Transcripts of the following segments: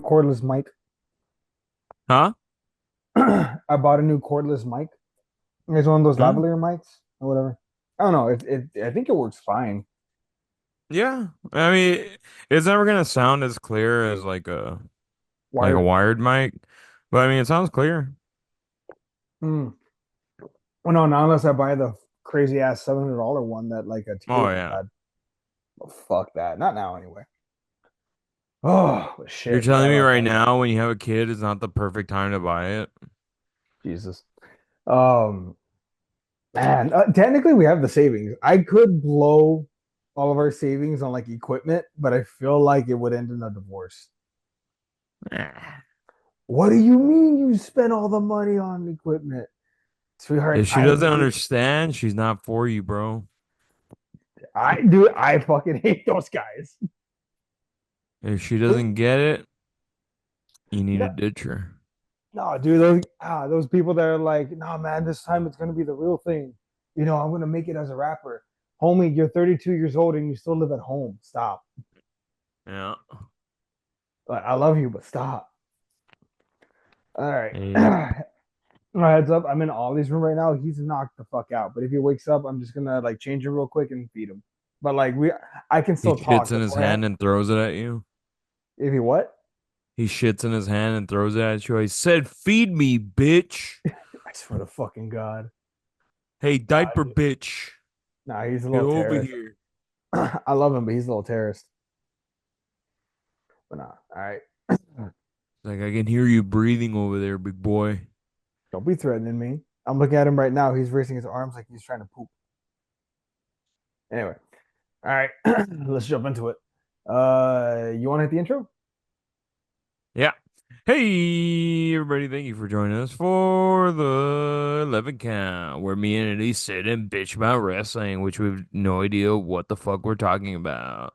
cordless mic. Huh? I bought a new cordless mic. It's one of those Hmm? lavalier mics or whatever. I don't know. I think it works fine. Yeah. I mean, it's never gonna sound as clear as like a Wired. wired mic, but I mean, it sounds clear. Hmm. Well, no, not unless I buy the crazy ass $700 one that like a Oh T-Mobile yeah. had. Oh, fuck that. Not now anyway. Oh You're shit. Sorry telling me about right that. now when you have a kid is not the perfect time to buy it? Jesus. Um, man. Technically, we have the savings. I could blow all of our savings on like equipment, but I feel like it would end in a divorce. Nah. What do you mean you spent all the money on equipment? Sweetheart, If she doesn't understand, she's not for you, bro. I fucking hate those guys. If she doesn't get it, you need to No, ditch her. no, dude, those people that are like, no, man, this time it's gonna be the real thing. I'm gonna make it as a rapper. Homie, you're 32 years old and you still live at home. Stop. Yeah. Like, I love you, but stop. All right. Yep. My heads up. I'm in Ollie's room right now. He's knocked the fuck out. But if he wakes up, I'm just gonna like change him real quick and feed him. But like I can He still shits talk in his before I. hand and throws it at you. If he what? He shits in his hand and throws it at you. I said, "Feed me, bitch." I swear to fucking god. Hey, Nah, diaper bitch, nah, he's a get little over terrorist. here. I love him, but he's a little terrorist. But nah. All right. Like I can hear you breathing over there, big boy. Don't be threatening me. I'm looking at him right now. He's raising his arms like he's trying to poop. Anyway. All right. Let's jump into it. You want to hit the intro? Yeah. Hey, everybody, thank you for joining us for the 11 count, where me and Eddie sit and bitch about wrestling, which we've no idea what the fuck we're talking about.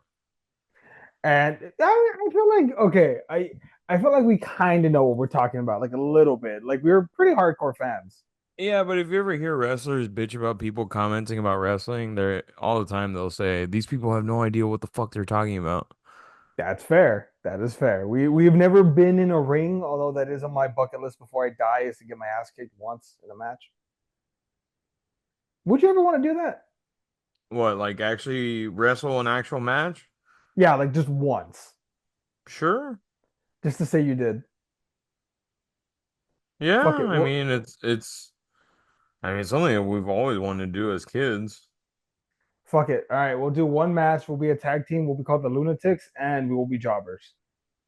And I feel like okay, I feel like we kind of know what we're talking about, like a little bit. Like we were pretty hardcore fans. Yeah, but if you ever hear wrestlers bitch about people commenting about wrestling, they're all the time they'll say, these people have no idea what the fuck they're talking about. That's fair. That is fair. We've never been in a ring, although that is on my bucket list before I die is to get my ass kicked once in a match. Would you ever want to do that? What, like actually wrestle an actual match? Yeah, like just once, Sure. just to say you did. Yeah, Fuck it. I Well, mean it's something that we've always wanted to do as kids. fuck it. All right, we'll do one match. We'll be a tag team. We'll be called the Lunatics, and we will be jobbers.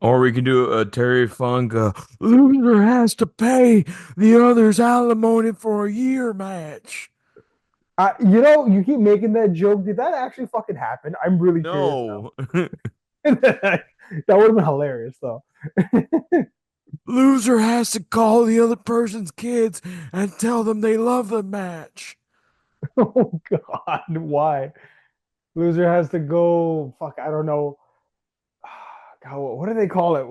Or we could do a Terry Funk loser has to pay the other's alimony for a year match. You keep making that joke. Did that actually fucking happen? I'm really curious No. now. That would have been hilarious, though. Loser has to call the other person's kids and tell them they love the match. Oh God, why? Loser has to go. Fuck, I don't know. God, what do they call it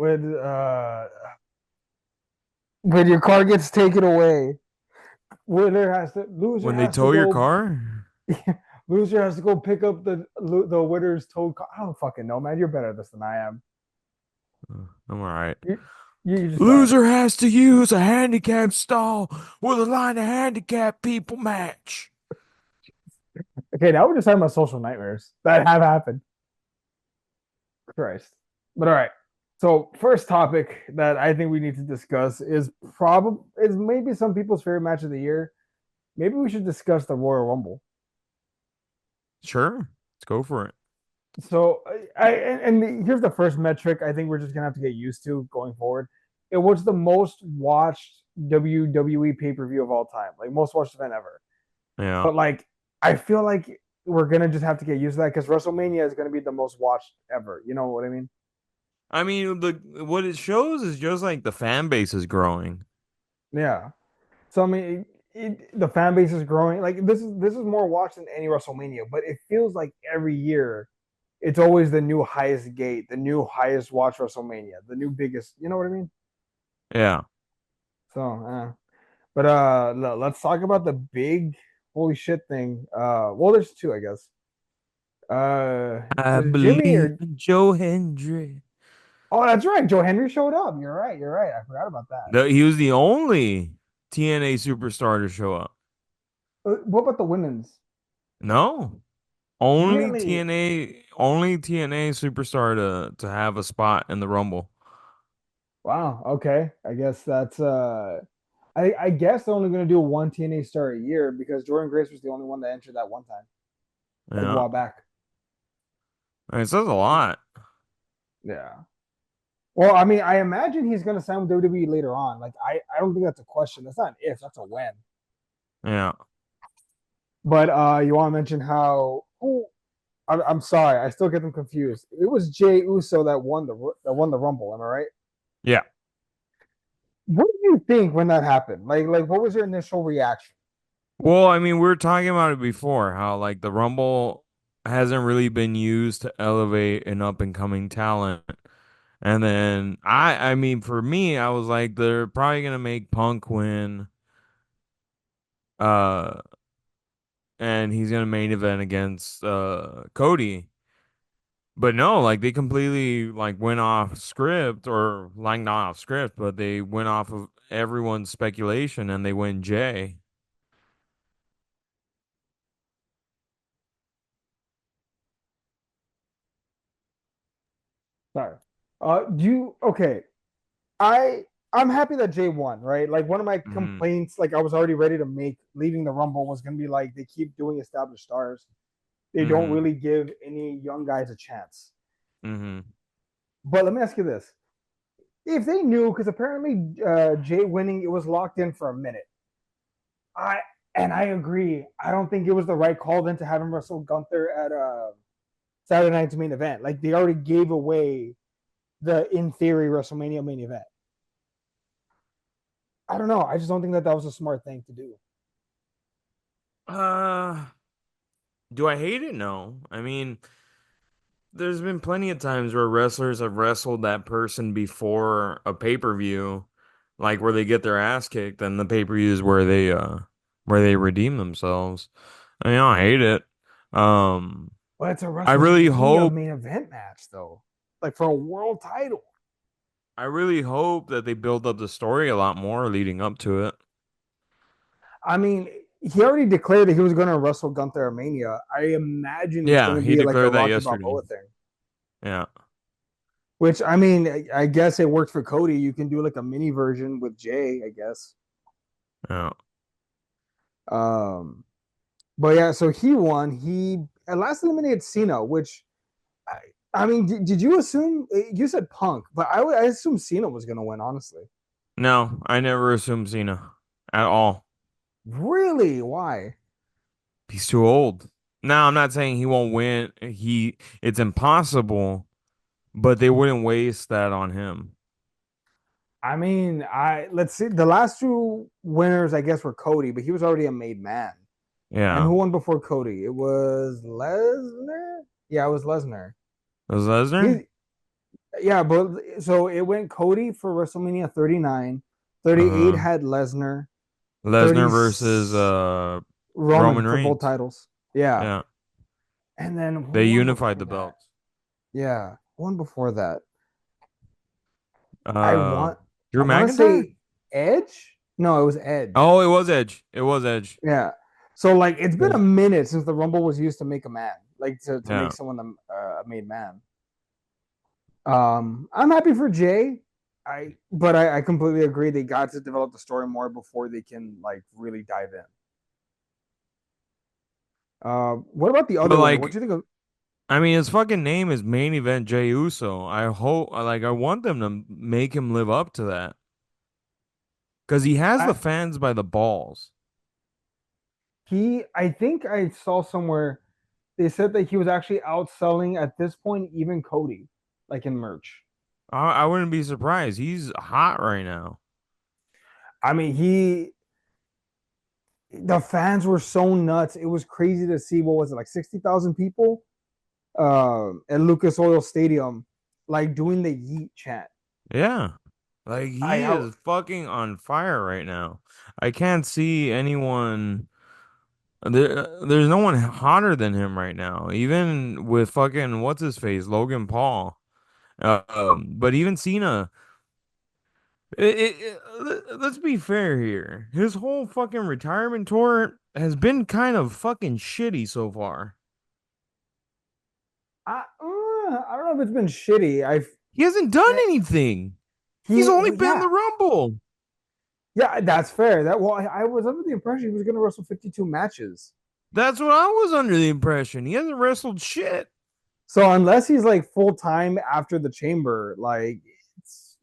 when your car gets taken away? Loser When they has to tow your go. car? Loser has to go pick up the winner's tow car. I don't fucking know, man. You're better at this than I am. I'm all right. You, you just go ahead. Loser has to use a handicap stall with a line of handicapped people match. Okay, now we're just talking about social nightmares that have happened. Christ. But all right. So first topic that I think we need to discuss is maybe some people's favorite match of the year. Maybe we should discuss the Royal Rumble. Sure, let's go for it. So and here's the first metric I think we're just gonna have to get used to going forward. It was the most watched WWE pay per view of all time, like most watched event ever. Yeah. But like I feel like we're gonna just have to get used to that because WrestleMania is gonna be the most watched ever. You know what I mean? I mean, the what it shows is just like the fan base is growing. Yeah. So I mean, the fan base is growing. Like this is more watched than any WrestleMania, but it feels like every year it's always the new highest gate, the new highest watch WrestleMania, the new biggest. You know what I mean? Yeah. So, but let's talk about the big holy shit thing. Well, there's two, I guess. I Is Jimmy believe or in Joe Hendry. Oh, that's right. Joe Henry showed up. You're right. You're right. I forgot about that. He was the only TNA superstar to show up. What about the women's? No, Really? only TNA superstar to have a spot in the Rumble. Wow. Okay. I guess that's I guess they're only gonna do one TNA star a year because Jordan Grace was the only one that entered that one time, like a Yeah, while back. I mean, it says a lot. Yeah. Well, I mean, I imagine he's gonna sign with WWE later on. Like, I don't think that's a question. That's not an if, that's a when. Yeah, But you want to mention how? Oh, I'm sorry, I still get them confused. It was Jay Uso that won the Rumble. Am I right? yeah. What did you think when that happened? Like what was your initial reaction? Well, I mean, we were talking about it before, how like the Rumble hasn't really been used to elevate an up and coming talent. And then I mean, for me, I was like, they're probably gonna make Punk win, uh, and he's gonna main event against Cody. But no, like they completely like went off script, or like not off script, but they went off of everyone's speculation and they went Jay. Sorry. Do you okay? I I'm happy that Jay won, right? Like one of my Hmm. complaints, like I was already ready to make leaving the Rumble was gonna be like they keep doing established stars. They don't Hmm. really give any young guys a chance. Hmm. But let me ask you this: if they knew, because apparently Jay winning, it was locked in for a minute. I I agree. I don't think it was the right call then to have him wrestle Gunther at Saturday Night's main event. Like they already gave away the in theory WrestleMania main event. I don't know. I just don't think that was a smart thing to do. Uh, do I hate it? No. I mean, there's been plenty of times where wrestlers have wrestled that person before a pay-per-view, like where they get their ass kicked, and the pay-per-view is where they redeem themselves. I mean, I don't hate it. Um, But it's a I really WrestleMania hope main event match though, like for a world title. I really hope that they build up the story a lot more leading up to it. I mean, he already declared that he was going to wrestle Gunther at Mania. I imagine it's going Yeah, to he be like a declared that Rocky yesterday. Balboa thing. Yeah. Which I mean, I guess it worked for Cody. You can do like a mini version with Jay, I guess. Yeah. Um, but yeah, so he won. He at last eliminated Cena, which I, I mean, did you assume you said Punk, but I assumed Cena was gonna win, honestly. No, I never assumed Cena at all. Really? Why? He's too old. Now, I'm not saying he won't win. It's impossible, but they wouldn't waste that on him. I mean, I let's see. The last two winners, I guess, were Cody, but he was already a made man. And Yeah. who won before Cody? It was Lesnar. Yeah, it was Lesnar. Was Lesnar? He Yeah, but so it went Cody for WrestleMania 39. 38 Uh-huh. had Lesnar. Lesnar 30 versus Roman Roman for both Reigns. titles. Yeah. Yeah. And then who They won unified before the that? belts. Yeah, one before that. I Uh want I Drew want to McIntyre? say Edge? No, it was Edge. Oh, it was Edge. It was Edge. Yeah. So like it's been a 'Cause- minute since the Rumble was used to make a man, like to make Yeah. someone a made man. I'm happy for Jay. I completely agree. They got to develop the story more before they can like really dive in. What about the But other winner? What like, do you think of? I mean, his fucking name is Main Event Jey Uso. I want them to make him live up to that. Because he has I, the fans by the balls. I think I saw somewhere they said that he was actually outselling at this point even Cody, like in merch. I wouldn't be surprised. He's hot right now. I mean, the fans were so nuts. It was crazy to see. What was it, like 60,000 people at Lucas Oil Stadium, like doing the Yeet chant. Yeah. Like, he I is fucking on fire right now. I can't see anyone. There's no one hotter than him right now. Even with fucking what's his face, Logan Paul. But even Cena, let's be fair here. His whole fucking retirement tour has been kind of fucking shitty so far. I don't know if it's been shitty. He hasn't done anything. He's only well, been in the yeah, Rumble. yeah, that's fair. I was under the impression he was going to wrestle 52 matches. That's what I was under the impression. He hasn't wrestled shit. So unless he's like full time after the chamber, like it's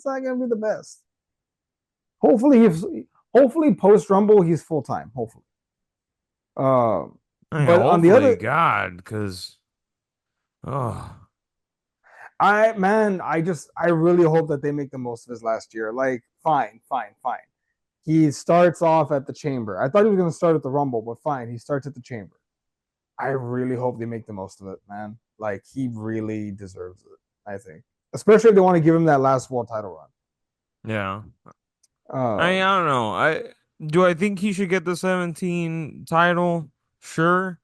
not going to be the best. Hopefully, if hopefully post Rumble he's full time. Hopefully, uh, I mean, but on the hopefully, other, God, because oh, I really hope that they make the most of his last year. Like, fine, fine, fine. He starts off at the chamber. I thought he was going to start at the Rumble, but fine, he starts at the chamber. I really hope they make the most of it, man. Like, he really deserves it, I think. Especially if they want to give him that last world title run. yeah. Um, I don't know. I think he should get the 17 title? Sure.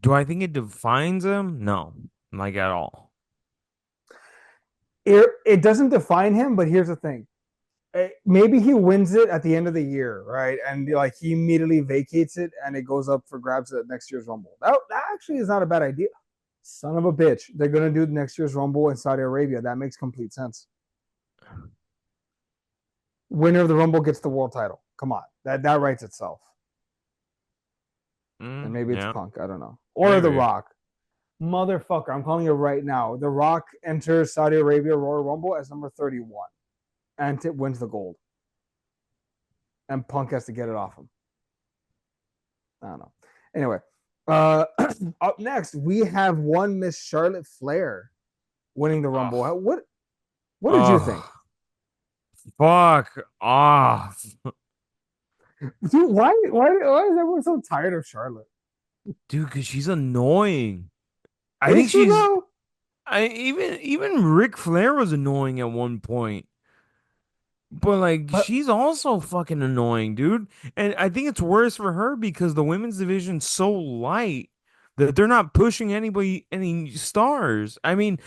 Do I think it defines him? No, like at all. it doesn't define him, but here's the thing. Maybe he wins it at the end of the year, right? And like he immediately vacates it and it goes up for grabs at next year's Rumble. That actually is not a bad idea. Son of a bitch. They're going to do next year's Rumble in Saudi Arabia. That makes complete sense. Winner of the Rumble gets the world title. Come on. That writes itself. And maybe it's Yeah, Punk. I don't know. Or The maybe. Rock. Motherfucker. I'm calling it right now. The Rock enters Saudi Arabia Royal Rumble as number 31 and it wins the gold. And Punk has to get it off him. I don't know. Anyway, uh, up next we have one Miss Charlotte Flair winning the Rumble. Oh, What did you think, oh, fuck off, dude? Why is everyone so tired of Charlotte? dude. Because she's annoying. I Is think she she's. though? I even Ric Flair was annoying at one point. But like But she's also fucking annoying, dude. And I think it's worse for her because the women's division's so light that they're not pushing anybody any stars. I mean,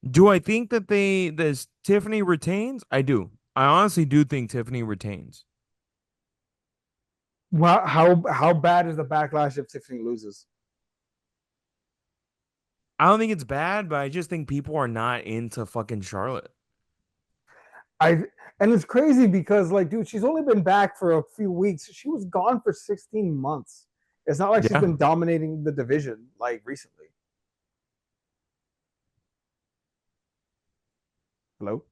do I think that this Tiffany retains? I do. I honestly do think Tiffany retains. how bad is the backlash if Tiffany loses? I don't think it's bad, but I just think people are not into fucking Charlotte. I and it's crazy because like, dude, she's only been back for a few weeks. She was gone for 16 months. It's not like she's Yeah. been dominating the division like recently. Hello?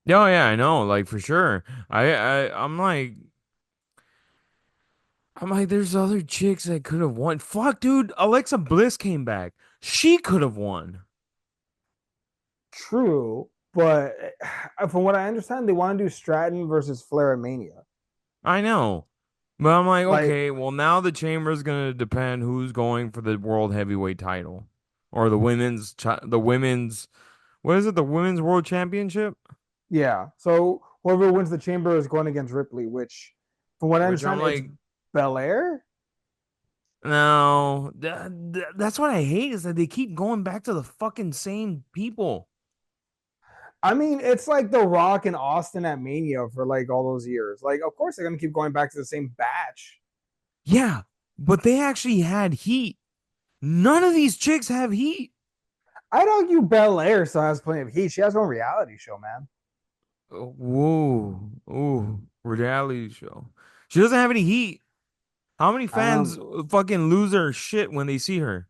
Oh yeah, I know, like for sure. I'm like, there's other chicks that could have won. Fuck, dude. Alexa Bliss came back. She could have won. True, but from what I understand, they want to do Stratton versus Flair at Mania. I know. But I'm like, Like, okay, well, now the chamber's gonna depend who's going for the world heavyweight title or the women's, what is it? The women's world championship? yeah. So whoever wins the chamber is going against Ripley, which, from what I Which I'm understand, it's like, Belair. no, that's what I hate is that they keep going back to the fucking same people. I mean, it's like The Rock and Austin at Mania for like all those years. Like, of course they're gonna keep going back to the same batch. Yeah, but they actually had heat. None of these chicks have heat. I'd argue Belair still has plenty of heat. She has her own reality show, man. Whoa, ooh, reality show. She doesn't have any heat. How many fans Um, fucking lose their shit when they see her?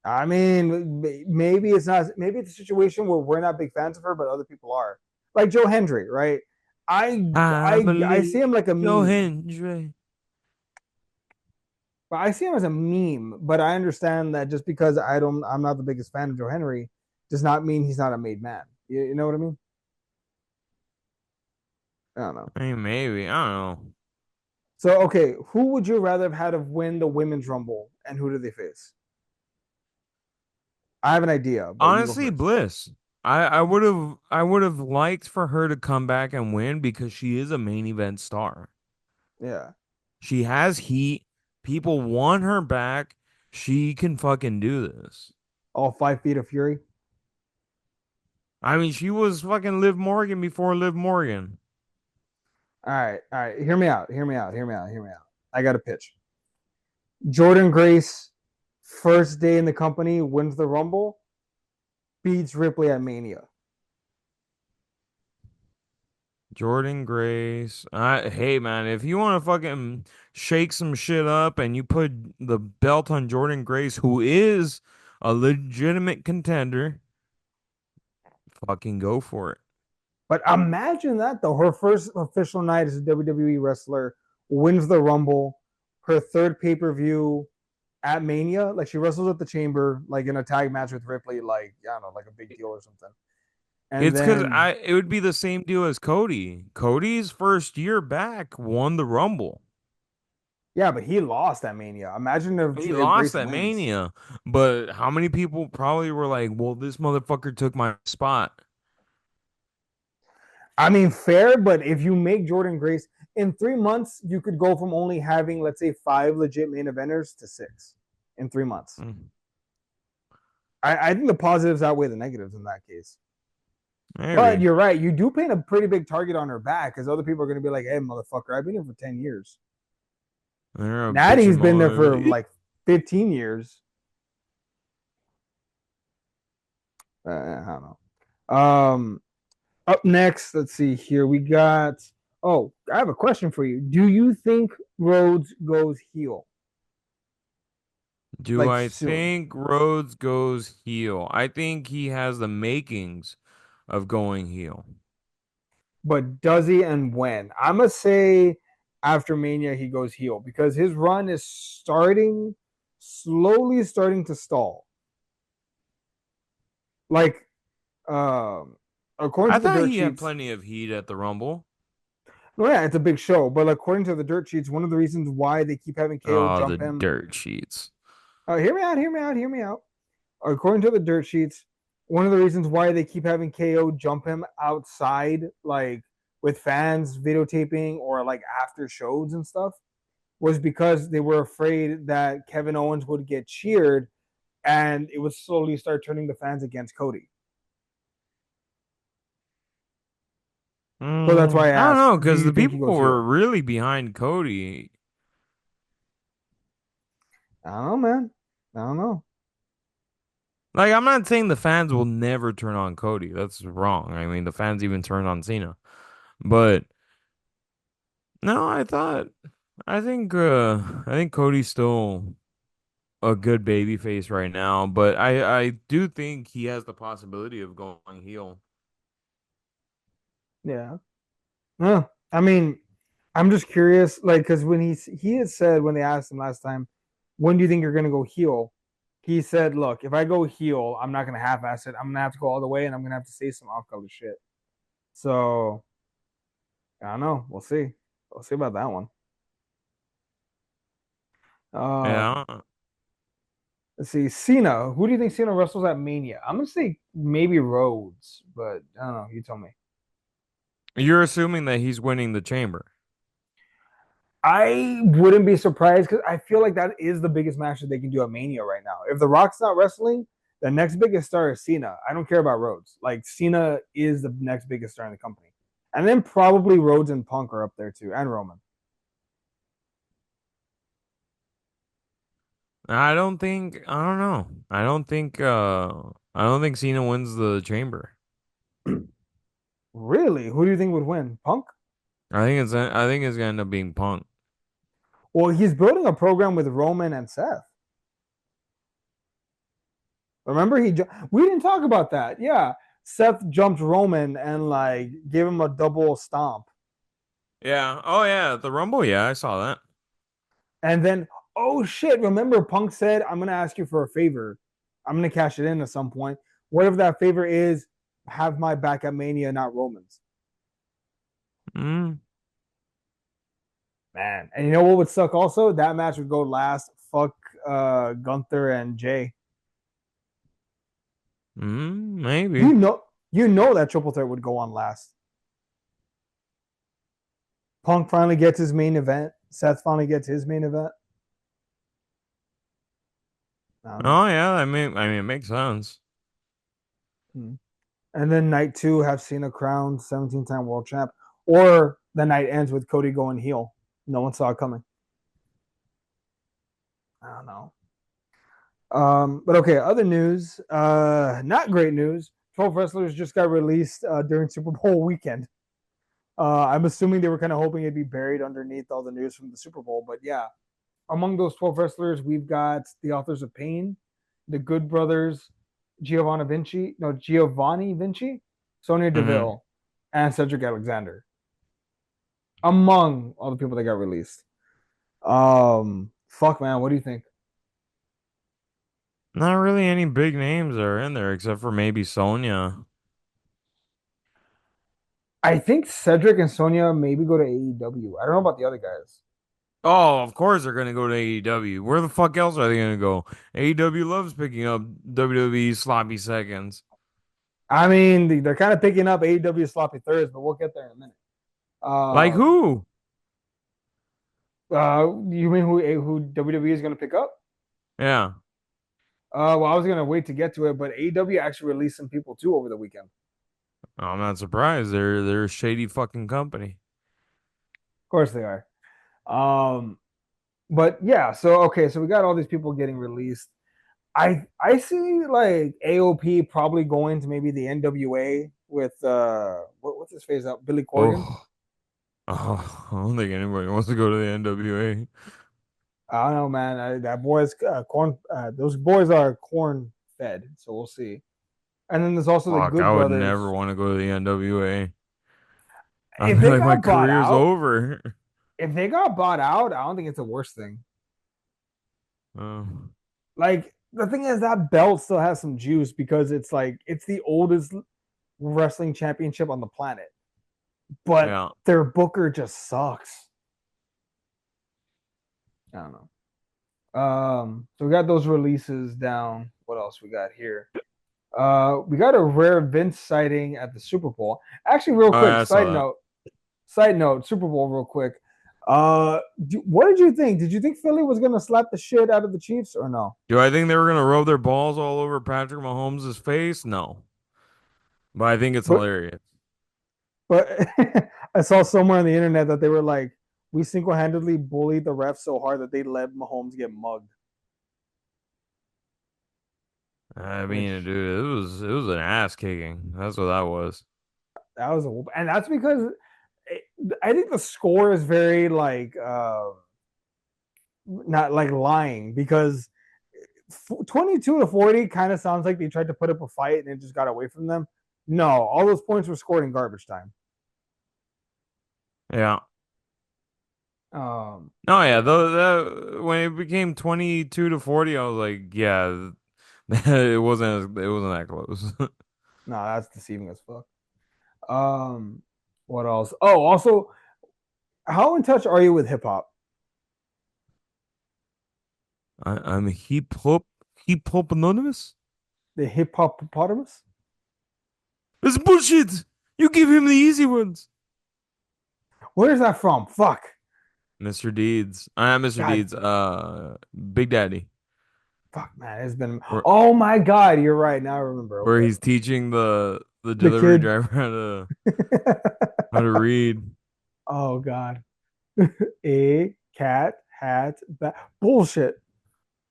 I mean, maybe it's not. Maybe it's a situation where we're not big fans of her, but other people are. Like Joe Hendry, right? I I see believe him like a Joe meme. Hendry. But I see him as a meme. But I understand that just because I'm not the biggest fan of Joe Henry, does not mean he's not a made man. You know what I mean? I don't know. I mean, maybe. I don't know. So okay, who would you rather have had of win the women's rumble, and who do they face? I have an idea, but you go Honestly, first. Bliss. I would have liked for her to come back and win because she is a main event star. Yeah, She has heat. People want her back. She can fucking do this. all 5 feet of fury. I mean, she was fucking Liv Morgan before Liv Morgan. All right. Hear me out. Hear me out. Hear me out. Hear me out. I got a pitch. Jordan Grace, first day in the company, wins the Rumble, beats Ripley at Mania. Jordan Grace. Hey man, if you want to fucking shake some shit up and you put the belt on Jordan Grace, who is a legitimate contender, fucking go for it. But imagine that though. Her first official night as a WWE wrestler, wins the Rumble, her third pay-per-view at Mania, like she wrestles at the Chamber, like in a tag match with Ripley, like I don't know, like a big deal or something. And It's because then it would be the same deal as Cody. Cody's first year back won the Rumble. yeah, but he lost at Mania. Imagine He if lost Grace at wins. Mania, but how many people probably were like, "Well, this motherfucker took my spot." I mean, fair, but if you make Jordan Grace in 3 months, you could go from only having, let's say, five legit main eventers to six in 3 months. Mm, I think the positives outweigh the negatives in that case. But maybe. you're right. You do paint a pretty big target on her back because other people are going to be like, hey, motherfucker, I've been here for 10 years. They're a bitch Natty's and been there for moan. like 15 years. I don't know. Up next, let's see here. We got, oh, I have a question for you. Do you think Rhodes goes heel Do like I soon? think Rhodes goes heel? I think he has the makings of going heel. But does he and when? I'm going to say after Mania, he goes heel because his run is slowly starting to stall. Like, um, according I to the thought dirt he had sheets, plenty of heat at the Rumble. no, yeah, it's a big show. But according to the dirt sheets, one of the reasons why they keep having KO Oh, the jump him. dirt sheets. Hear me out. Hear me out. Hear me out. According to the dirt sheets, one of the reasons why they keep having KO jump him outside, like with fans videotaping or like after shows and stuff, was because they were afraid that Kevin Owens would get cheered and it would slowly start turning the fans against Cody. So that's why I I don't asked, know, do because you the think he people goes were heel? really behind Cody. I don't know, man. I don't know. Like, I'm not saying the fans will never turn on Cody. That's wrong. I mean, the fans even turned on Cena. But no, I think Cody's still a good baby face right now, but I do think he has the possibility of going heel. Yeah. I mean, I'm just curious, like, because when he had said when they asked him last time, when do you think you're gonna go heel? He said, "Look, if I go heel, I'm not gonna half-ass it. I'm gonna have to go all the way, and I'm gonna have to say some off-color shit." So I don't know. We'll see. We'll see about that one. Um, Yeah. let's see. Cena. Who do you think Cena wrestles at Mania? I'm gonna say maybe Rhodes, but I don't know. You tell me. You're assuming that he's winning the chamber. I wouldn't be surprised because I feel like that is the biggest match that they can do at Mania right now. If The Rock's not wrestling, the next biggest star is Cena. I don't care about Rhodes. Like Cena is the next biggest star in the company, and then probably Rhodes and Punk are up there too, and Roman. I don't know. I don't think Cena wins the chamber. Really, who do you think would win? Punk? I think it's gonna end up being Punk. Well, he's building a program with Roman and Seth. Remember, we didn't talk about that. Yeah, Seth jumped Roman and like gave him a double stomp. Yeah. Oh yeah, the Rumble. Yeah, I saw that. And then, oh shit, remember Punk said, I'm going to ask you for a favor. I'm going to cash it in at some point. Whatever that favor is, have my back at Mania, not Roman's. Mm, Man. And you know what would suck also? That match would go last. Fuck Gunther and Jay. maybe. You know, you know that triple threat would go on last. Punk finally gets his main event. Seth finally gets his main event. I don't know. Oh yeah, I mean it makes sense. Hmm. And then night two have Cena crowned 17-time world champ, or the night ends with Cody going heel. No one saw it coming. I don't know. But okay, other news. Not great news. 12 wrestlers just got released during Super Bowl weekend. I'm assuming they were kind of hoping it'd be buried underneath all the news from the Super Bowl. But yeah, among those 12 wrestlers, we've got the Authors of Pain, the Good Brothers, Giovanni Vinci, Sonya Hmm. Deville, and Cedric Alexander, among all the people that got released. Fuck, man, what do you think? Not really any big names are in there except for maybe Sonya. I think Cedric and Sonya maybe go to AEW. I don't know about the other guys. Oh, of course they're gonna go to AEW. Where the fuck else are they gonna go? AEW loves picking up WWE sloppy seconds. I mean, they're kind of picking up AEW sloppy thirds, but we'll get there in a minute. Like Um, who? you mean who WWE is going to pick up? Yeah. Well, I was going to wait to get to it, but AEW actually released some people too over the weekend. I'm not surprised. They're a shady fucking company. Of course they are. Um, but yeah, so okay, so we got all these people getting released. I see like AOP probably going to maybe the NWA with what's his face out Billy Corgan. Oh, oh, I don't think anybody wants to go to the NWA. I don't know, man. That boy's corn. Those boys are corn fed, so we'll see. And then there's also the Fuck, Good I would never Brothers. want to go to the NWA. I'd If be they like, my got bought career's out, over. if they got bought out, I don't think it's the worst thing. Oh, Like the thing is that belt still has some juice because it's like it's the oldest wrestling championship on the planet, but yeah. their booker just sucks. I don't know. So we got those releases down. What else we got here? We got a rare Vince sighting at the Super Bowl. Actually, real Oh, quick, yeah, I saw that. side note, Super Bowl, real quick. What did you think? Did you think Philly was gonna slap the shit out of the Chiefs or no? Do I think they were gonna rub their balls all over Patrick Mahomes' face? No. But I think it's But hilarious. but I saw somewhere on the internet that they were like, we single handedly bullied the refs so hard that they let Mahomes get mugged. I mean, Which dude, it was an ass kicking. That's what that was. that was and that's because I think the score is very like not like lying because 22-40 kind of sounds like they tried to put up a fight and it just got away from them. No, all those points were scored in garbage time. Yeah. Oh So yeah, yeah, when it became 22 to 40, I was like, yeah, it wasn't that close. no, that's deceiving as fuck. Um, what else? Oh, also, how in touch are you with hip hop? I'm hip hop anonymous. The hip hop hippopotamus? It's bullshit. You give him the easy ones. Where's that from? Fuck. Mr. Deeds. I'm Mr. God, Deeds. Big Daddy. fuck, man. It's been. Where Oh my God, you're right. Now I remember. where Okay, he's teaching the the delivery kid. driver how to read. Oh God. A cat hat bat. Bullshit.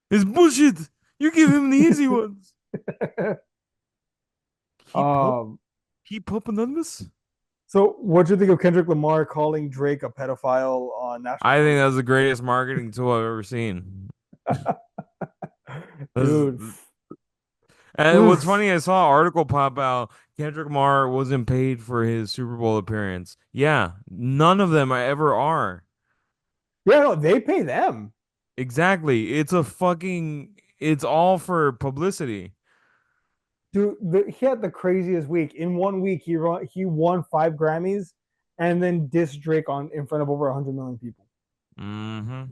It's bullshit. You give him the easy ones. Keep up, um. keep up anonymous. So, what do you think of Kendrick Lamar calling Drake a pedophile on national I think television? that's the greatest marketing tool I've ever seen. Dude. That's- and what's Oof. funny, I saw an article pop out. Kendrick Lamar wasn't paid for his Super Bowl appearance. Yeah, none of them ever are. Yeah, no, they pay them. Exactly. It's all for publicity. Dude, he had the craziest week. In 1 week, he won 5 Grammys, and then dissed Drake on in front of over 100 million people. Mm-hmm.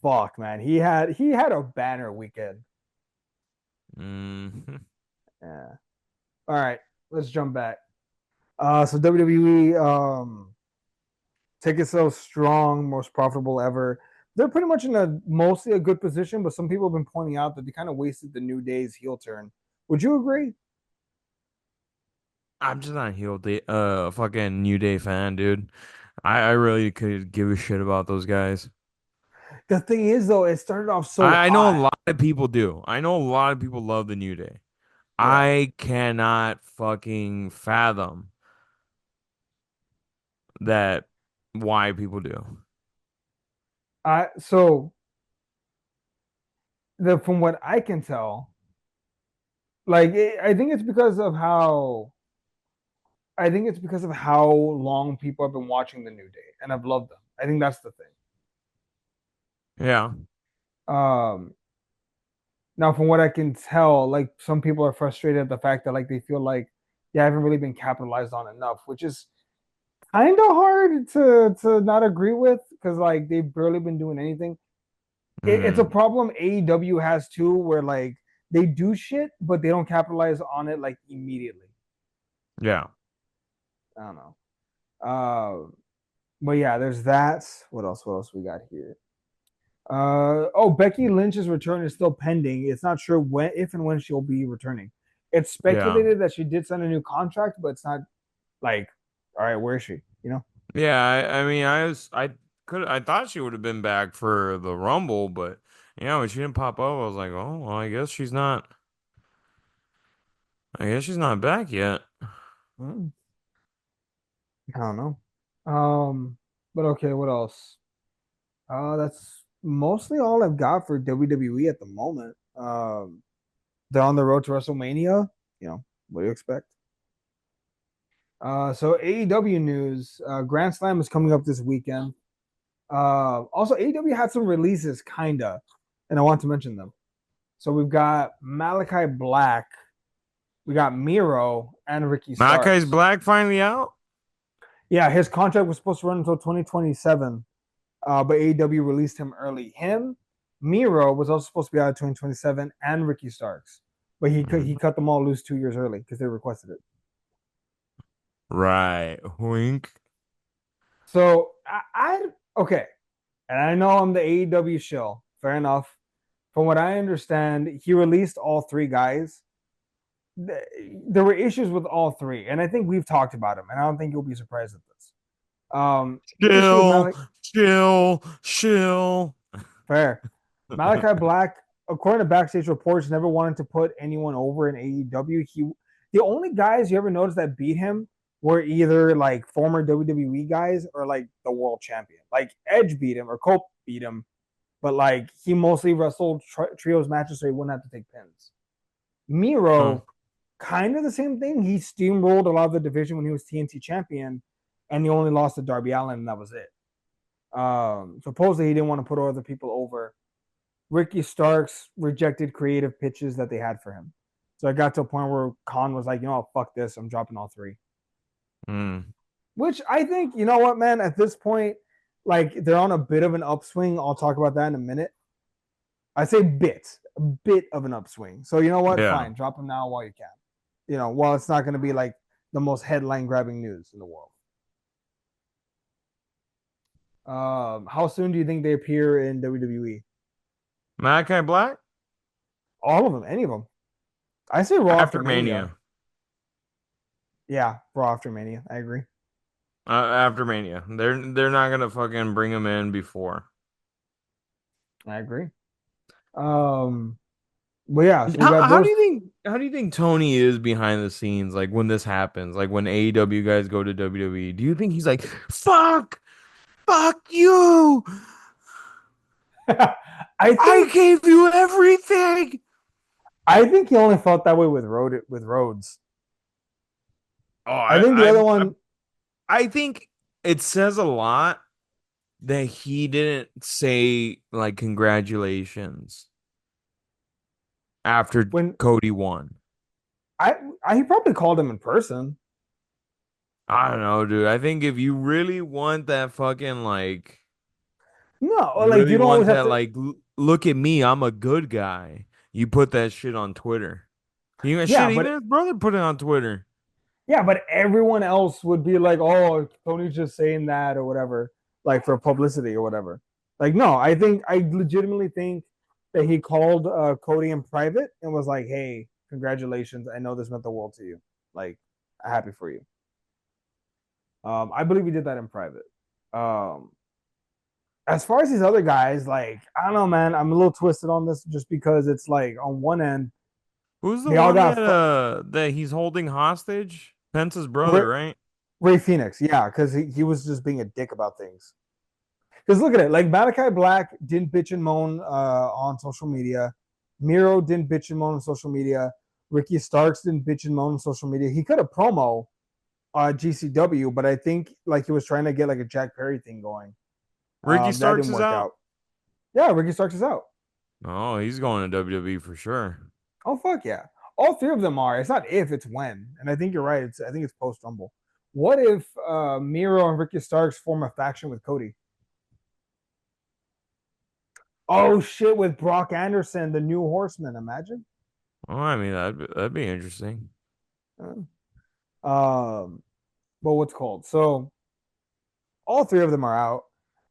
Fuck, man, he had a banner weekend. Mm-hmm. Yeah. All right, let's jump back. So WWE ticket sales strong, most profitable ever. They're pretty much in a mostly a good position, but some people have been pointing out that they kind of wasted the New Day's heel turn. Would you agree? I'm just not a fucking New Day fan, dude. I really could give a shit about those guys. The thing is, though, it started off so I know a hot. lot of people do. I know a lot of people love the New Day. Yeah. I cannot fucking fathom that why people do. So from what I can tell, I think it's because of how long people have been watching the New Day and I've loved them. I think that's the thing. Yeah. Um, Now, from what I can tell, like some people are frustrated at the fact that like they feel like they haven't really been capitalized on enough, which is kind of hard to not agree with because like they've barely been doing anything. It's a Mm. problem AEW has too, where like they do shit, but they don't capitalize on it like immediately. Yeah. I don't know. But yeah, there's that. What else? What else we got here? Becky Lynch's return is still pending. It's not sure when, if and when she'll be returning. It's Yeah. speculated that she did sign a new contract, but it's not like, all right, where is she? You know? Yeah, I mean, I thought she would have been back for the Rumble, but when she didn't pop up, I was like, oh, well, I guess she's not back yet. Mm, I don't know. Um, but okay, what else? That's mostly all I've got for WWE at the moment. They're on the road to WrestleMania. You know, what do you expect? So AEW news, Grand Slam is coming up this weekend. Also, AEW had some releases, kinda, and I want to mention them. So we've got Malachi Black, we got Miro, and Ricky Malachi's Starks. Black finally out? Yeah, his contract was supposed to run until 2027, but AEW released him early. Him, Miro was also supposed to be out in 2027, and Ricky Starks, but he Mhm. cut them all loose 2 years early because they requested it. Right. Wink. So okay, and I know I'm the AEW shill. Fair enough. From what I understand, he released all three guys. There were issues with all three, and I think we've talked about them, and I don't think you'll be surprised at this. The issue with Chill, Malik chill, chill. Fair. Malachi Black, according to backstage reports, never wanted to put anyone over in AEW. The only guys you ever noticed that beat him were either like former WWE guys or like the world champion. Like Edge beat him or Cope beat him, but like he mostly wrestled trios matches so he wouldn't have to take pins. Huh. Miro, kind of the same thing. He steamrolled a lot of the division when he was TNT champion, and he only lost to Darby Allin, and that was it. Supposedly he didn't want to put other people over. Ricky Starks rejected creative pitches that they had for him. So it got to a point where Khan was like, you know, fuck this, I'm dropping all three. Mm. Which I think, you know what, man, at this point, like they're on a bit of an upswing. I'll talk about that in a minute. I say a bit of an upswing. So you know what? Yeah. Fine, drop them now while you can. You know, while it's not going to be like the most headline grabbing news in the world. How soon do you think they appear in WWE? Malachi Black? All of them, any of them. I say Raw after After Mania. Mania. Yeah, Raw after Mania. I agree. After Mania. They're not gonna fucking bring him in before. I agree. Um, but yeah, so we got those. How do you think Tony is behind the scenes, like when this happens, like when AEW guys go to WWE? Do you think he's like, fuck you, I I think gave you everything? I think he only felt that way with Rhodes. Oh, I think the other one, I think it says a lot that he didn't say like congratulations after when Cody won. I, he probably called him in person. I don't know, dude. I think if you really want that fucking like, No, you like really you don't always want have that to. like, look at me, I'm a good guy. You put that shit on Twitter. Yeah, Even but his brother put it on Twitter. everyone else would be like, "Oh, Tony's just saying that or whatever, like for publicity or whatever." Like, no, I legitimately think that he called Cody in private and was like, "Hey, congratulations! I know this meant the world to you." Like, happy for you. I believe he did that in private. Um, as far as these other guys, like I don't know, man. I'm a little twisted on this just because it's like on one end Who's the they all one got that he's holding hostage? Pence's brother, Ray, right? Ray Phoenix, yeah, because he was just being a dick about things. Because look at it, like Malachi Black didn't bitch and moan on social media. Miro didn't bitch and moan on social media. Ricky Starks didn't bitch and moan on social media. He could have promo GCW, but I think like he was trying to get like a Jack Perry thing going. Ricky That Starks didn't is work out. out. Yeah, Ricky Starks is out. Oh, he's going to WWE for sure. Oh fuck yeah! All three of them are. It's not if, it's when. And I think you're right. I think it's post Rumble. What if Miro and Ricky Starks form a faction with Cody? Oh shit! With Brock Anderson, the new Horseman. Imagine. Oh, I mean that'd be interesting. Um, but what's called? So all three of them are out.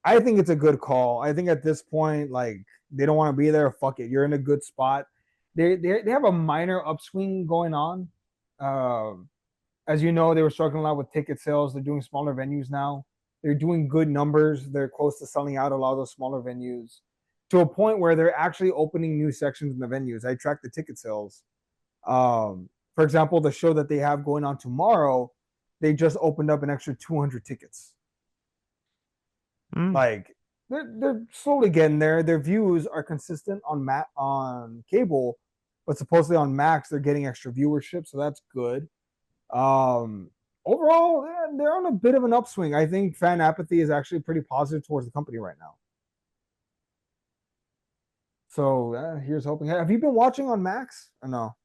I think it's a good call. I think at this point, like they don't want to be there. Fuck it. You're in a good spot. They have a minor upswing going on. Um, as you know, they were struggling a lot with ticket sales. They're doing smaller venues now. They're doing good numbers. They're close to selling out a lot of those smaller venues to a point where they're actually opening new sections in the venues. I track the ticket sales. For example, the show that they have going on tomorrow, they just opened up an extra 200 tickets. Mm. Like they're slowly getting there. Their views are consistent on cable, but supposedly on Max they're getting extra viewership, so that's good. Um, Overall, they're on a bit of an upswing. I think fan apathy is actually pretty positive towards the company right now. So here's hoping. Have you been watching on Max or no?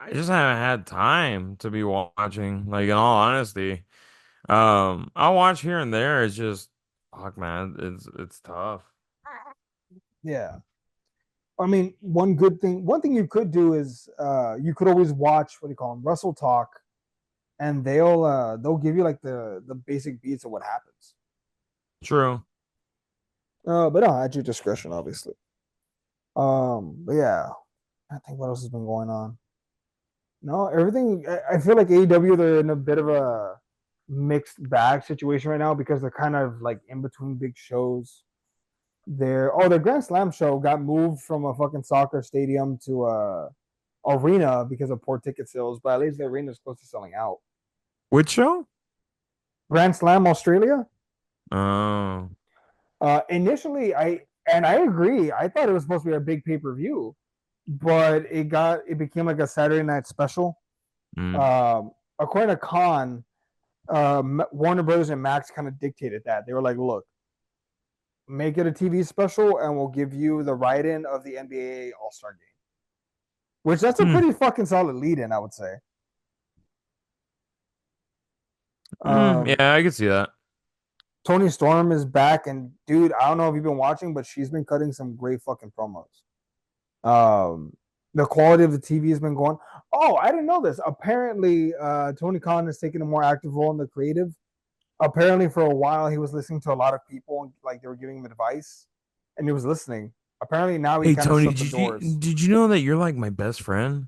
I just haven't had time to be watching. Like in all honesty, I'll watch here and there. It's just, fuck, man, it's tough. Yeah. I mean, one thing you could do is you could always watch what do you call them, Wrestle Talk, and they'll give you like the basic beats of what happens. True. But no, at your discretion, obviously. But yeah, I think what else has been going on. No, everything. I feel like AEW they're in a bit of a mixed bag situation right now because they're kind of like in between big shows. Their Grand Slam show got moved from a fucking soccer stadium to a arena because of poor ticket sales, but at least the arena is close to selling out. Which show? Grand Slam Australia. Oh. Initially, I agree. I thought it was supposed to be a big pay per view, but it became like a Saturday night special. Mm. According to Khan, Warner Brothers and Max kind of dictated that. They were like, "Look, make it a TV special, and we'll give you the write-in of the NBA All Star Game." Which that's a Hmm. pretty fucking solid lead-in, I would say. Yeah, Um, I can see that. Tony Storm is back, and dude, I don't know if you've been watching, but she's been cutting some great fucking promos. Um, the quality of the TV has been going. Oh, I didn't know this. Apparently, Tony Khan has taken a more active role in the creative. Apparently, for a while, he was listening to a lot of people, and like they were giving him advice, and he was listening. Apparently, now he Hey kind of Tony, shut the doors. did you know that you're like my best friend?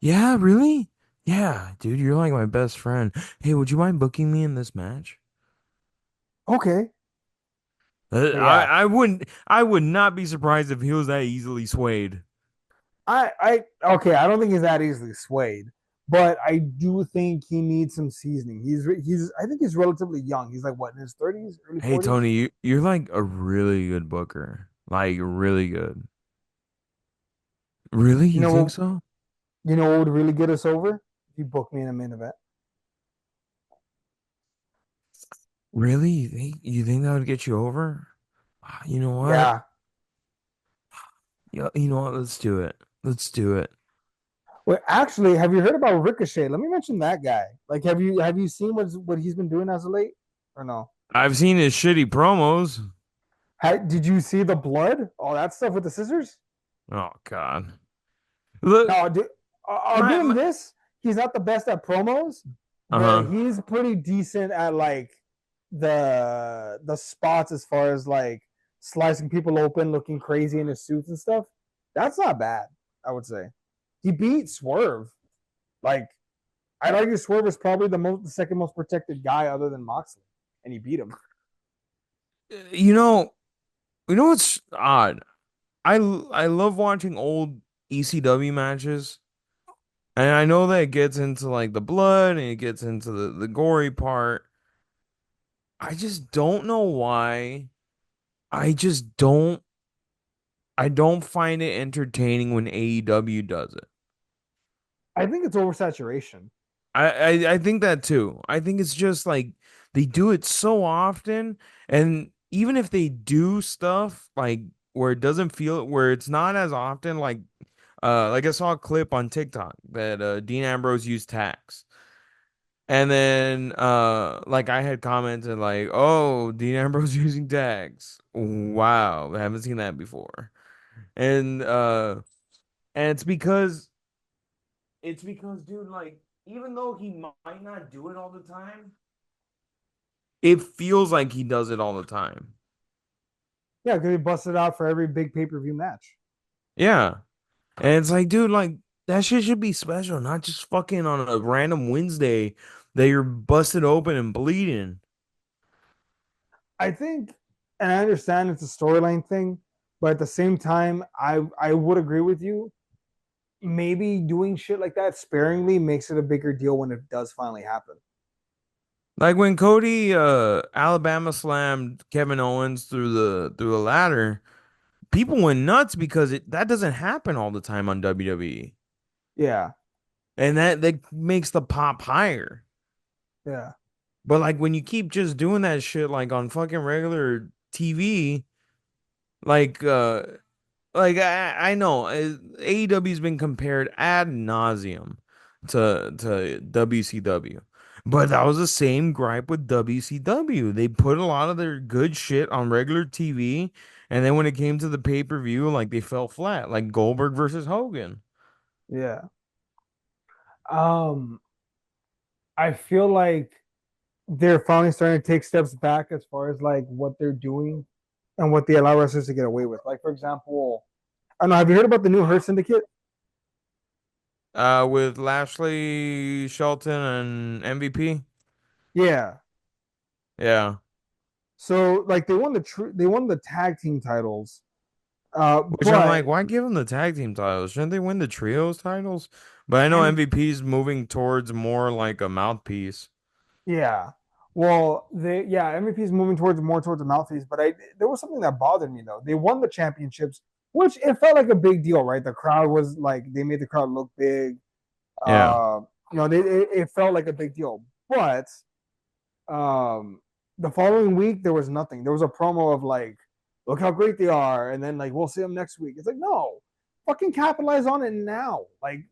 Yeah, really? Yeah, dude, you're like my best friend. Hey, would you mind booking me in this match? Okay, but I yeah, I wouldn't I would not be surprised if he was that easily swayed. okay. I don't think he's that easily swayed, but I do think he needs some seasoning. I think he's relatively young. He's like what in his 30s, early Hey 40s. Tony, you're like a really good booker. Like really good. Really? You You know think what? so? You know what would really get us over? If you book me in a main event. Really? You think that would get you over? Ah, you know what? Yeah. Yeah, you know what? Let's do it. Let's do it. Well, actually, have you heard about Ricochet? Let me mention that guy. Like, have you seen what he's been doing as of late, or no? I've seen his shitty promos. Did you see the blood? All that stuff with the scissors? Oh God. Look, No, dude, I'll my, give him my this. He's not the best at promos, but uh-huh. he's pretty decent at like the spots as far as like slicing people open, looking crazy in his suits and stuff. That's not bad, I would say. He beat Swerve. Like I'd argue Swerve is probably the second most protected guy other than Moxley, and he beat him. You know, you know what's odd? I love watching old ECW matches, and I know that it gets into like the blood and it gets into the gory part. I just don't know why. I just don't find it entertaining when AEW does it. I think it's oversaturation. I think that too. I think it's just like they do it so often, and even if they do stuff like where it doesn't feel where it's not as often, like I saw a clip on TikTok that Dean Ambrose used tax. And then like I had commented like, "Oh, Dean Ambrose using tags. Wow, I haven't seen that before." And and it's because dude, like even though he might not do it all the time, it feels like he does it all the time. Yeah, because he busted out for every big pay per view match. Yeah. And it's like, dude, like that shit should be special, not just fucking on a random Wednesday that you're busted open and bleeding. I think, and I understand it's a storyline thing, but at the same time, I would agree with you. Maybe doing shit like that sparingly makes it a bigger deal when it does finally happen. Like when Cody Alabama slammed Kevin Owens through the ladder, people went nuts because that doesn't happen all the time on WWE. Yeah, And that makes the pop higher. yeah. But like when you keep just doing that shit like on fucking regular TV, like I know AEW's been compared ad nauseum to WCW. But that was the same gripe with WCW. They put a lot of their good shit on regular TV, and then when it came to the pay-per-view, like they fell flat, like Goldberg versus Hogan. Yeah. Um, I feel like they're finally starting to take steps back as far as like what they're doing and what they allow wrestlers to get away with. Like, for example, I don't know, have you heard about the new Hurt Syndicate? With Lashley, Shelton, and MVP. Yeah. Yeah. So like they won the tag team titles. Which I'm But like, why give them the tag team titles? Shouldn't they win the trios titles? But I know and MVP's moving towards more like a mouthpiece. yeah. Well, MVP is moving towards more towards the mouthpiece, but I there was something that bothered me though. They won the championships, which it felt like a big deal, right? The crowd was like they made the crowd look big. Yeah. Uh, it felt like a big deal. But um, the following week there was nothing. There was a promo of like, look how great they are, and then like we'll see them next week. It's like no, fucking capitalize on it now. Like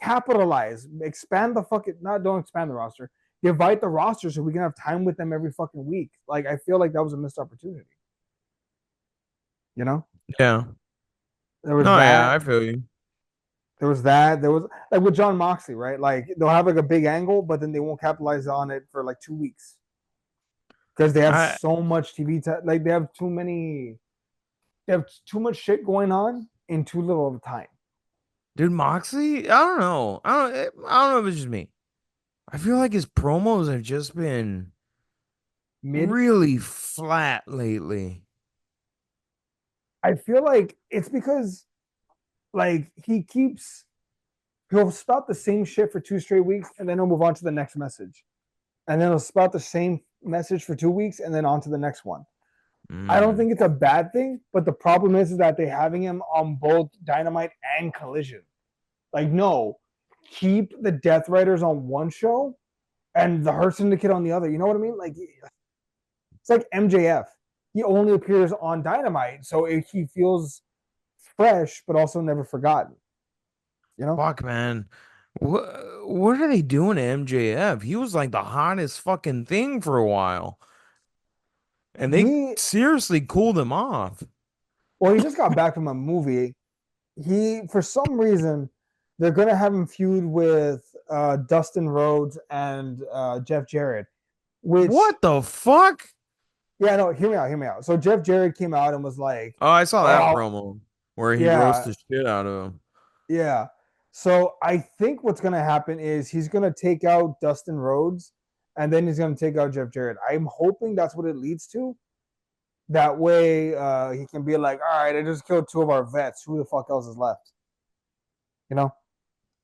capitalize, expand the fucking not don't expand the roster, divide the roster so we can have time with them every fucking week. Like I feel like that was a missed opportunity. You know, Yeah. there was No, yeah, that. I feel you. There was that. There was like with John Moxley, right? Like they'll have like a big angle, but then they won't capitalize on it for like 2 weeks because they have I so much TV. Like they have too many. They have too much shit going on in too little of time. Dude, Moxley, I don't know. I don't know if it's just me. I feel like his promos have just been Mid. really flat lately. I feel like it's because like he'll spout the same shit for 2 straight weeks and then he'll move on to the next message. And then he'll spout the same message for 2 weeks and then on to the next one. I don't Mm. think it's a bad thing, but the problem is that they're having him on both Dynamite and Collision. Like, no, keep the Death Riders on one show and the Hurt Syndicate on the other. You know what I mean? Like, it's like MJF. He only appears on Dynamite, so he feels fresh, but also never forgotten. You know, Fuck, man. What what are they doing to MJF? He was like the hottest fucking thing for a while. And they he seriously cooled him off. well, he just got back from a movie. He, for some reason, they're gonna have him feud with Dustin Rhodes and Jeff Jarrett. Which, What the fuck? yeah, no, hear me out, hear me out. So Jeff Jarrett came out and was like, Oh, I saw that "Oh, promo where he yeah, roasted shit out of him. yeah." So I think what's gonna happen is he's gonna take out Dustin Rhodes, and then he's gonna take out Jeff Jarrett. I'm hoping that's what it leads to. That way, he can be like, "All right, I just killed two of our vets. Who the fuck else is left?" You know,